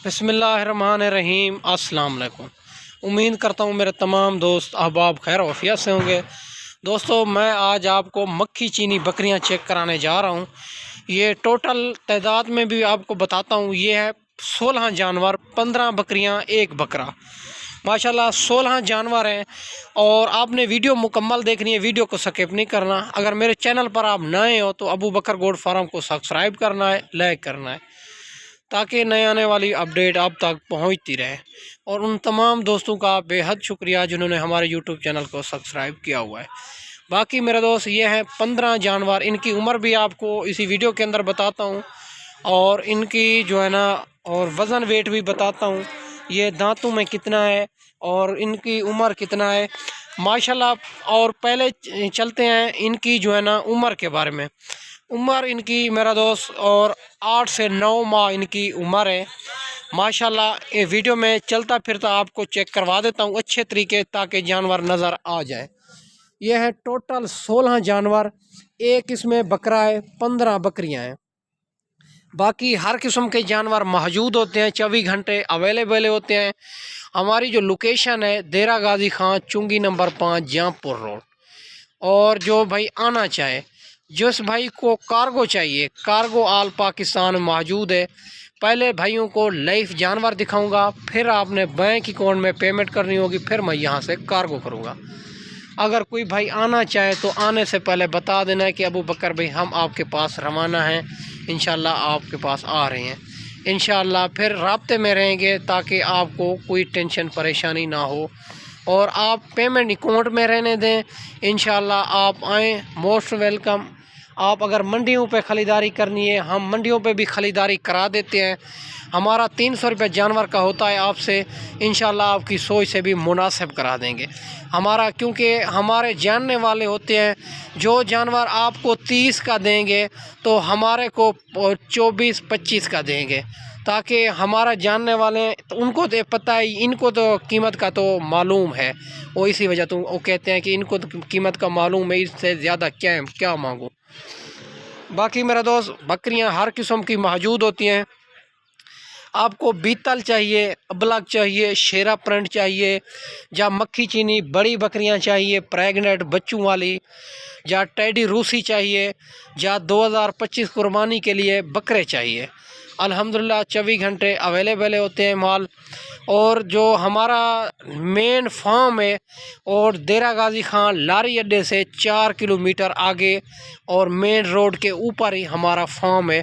बिस्मिल्लाहिर्रहमानिर्रहीम। अस्सलाम वालेकुम। उम्मीद करता हूँ मेरे तमाम दोस्त अहबाब खैर वफ़ियत से होंगे। दोस्तों, मैं आज आपको मक्खी चीनी बकरियाँ चेक कराने जा रहा हूँ। ये टोटल तादाद में भी आपको बताता हूँ। ये है 16 जानवर, 15 बकरियाँ, एक बकरा। माशाल्लाह 16 जानवर हैं। और आपने वीडियो मुकम्मल देखनी है, वीडियो को स्किप नहीं करना। अगर मेरे चैनल पर आप नए हो तो अबू बकर गोट फार्म को सब्सक्राइब करना है, लाइक करना है, ताकि नए आने वाली अपडेट आप तक पहुंचती रहे। और उन तमाम दोस्तों का बेहद शुक्रिया जिन्होंने हमारे यूट्यूब चैनल को सब्सक्राइब किया हुआ है। बाकी मेरे दोस्त, ये हैं 15 जानवर। इनकी उम्र भी आपको इसी वीडियो के अंदर बताता हूँ, और इनकी जो है ना और वज़न वेट भी बताता हूँ। ये दांतों में कितना है और इनकी उम्र कितना है माशाल्लाह। और पहले चलते हैं इनकी जो है ना उम्र के बारे में। उम्र इनकी मेरा दोस्त और 8 से 9 माह इनकी उम्र है माशाल्लाह। ये वीडियो में चलता फिरता आपको चेक करवा देता हूँ अच्छे तरीके, ताकि जानवर नज़र आ जाए। यह है टोटल 16 जानवर, एक इसमें बकरा है, 15 बकरियां हैं। बाकी हर किस्म के जानवर मौजूद होते हैं, 24 घंटे अवेलेबल होते हैं। हमारी जो लोकेशन है देरा गाजी खां, चुंगी नंबर 5, जामपुर रोड। और जो भाई आना चाहे, जिस भाई को कार्गो चाहिए, कार्गो आल पाकिस्तान मौजूद है। पहले भाइयों को लाइफ जानवर दिखाऊंगा, फिर आपने बैंक अकाउंट में पेमेंट करनी होगी, फिर मैं यहाँ से कार्गो करूँगा। अगर कोई भाई आना चाहे तो आने से पहले बता देना है कि अबू बकर भाई हम आपके पास रवाना हैं, इंशाल्लाह आपके पास आ रहे हैं। इंशाल्लाह फिर राब्ते में रहेंगे, ताकि आपको कोई टेंशन परेशानी ना हो। और आप पेमेंट अकाउंट में रहने दें, इंशाल्लाह आप आएँ, मोस्ट वेलकम। आप अगर मंडियों पे ख़रीदारी करनी है, हम मंडियों पे भी ख़रीदारी करा देते हैं। हमारा 300 रुपये जानवर का होता है। आपसे इंशाल्लाह आपकी सोच से भी मुनासिब करा देंगे हमारा, क्योंकि हमारे जानने वाले होते हैं। जो जानवर आपको 30 का देंगे तो हमारे को 24-25 का देंगे, ताकि हमारा जानने वाले तो उनको तो पता है, इनको तो कीमत का तो मालूम है। वो इसी वजह तो वो कहते हैं कि इनको तो कीमत का मालूम है, इससे ज़्यादा क्या मांगो। बाकी मेरा दोस्त, बकरियां हर किस्म की मौजूद होती हैं। आपको बीतल चाहिए, अबलग चाहिए, शेरा प्रिंट चाहिए, या मक्खी चीनी बड़ी बकरियां चाहिए प्रेगनेंट बच्चों वाली, या टेडी रूसी चाहिए, या 2025 कुर्बानी के लिए बकरे चाहिए, अल्हम्दुलिल्लाह 24 घंटे अवेलेबल होते हैं माल। और जो हमारा मेन फार्म है, और देरा गाजी खां लारी अड्डे से 4 किलोमीटर आगे और मेन रोड के ऊपर ही हमारा फार्म है।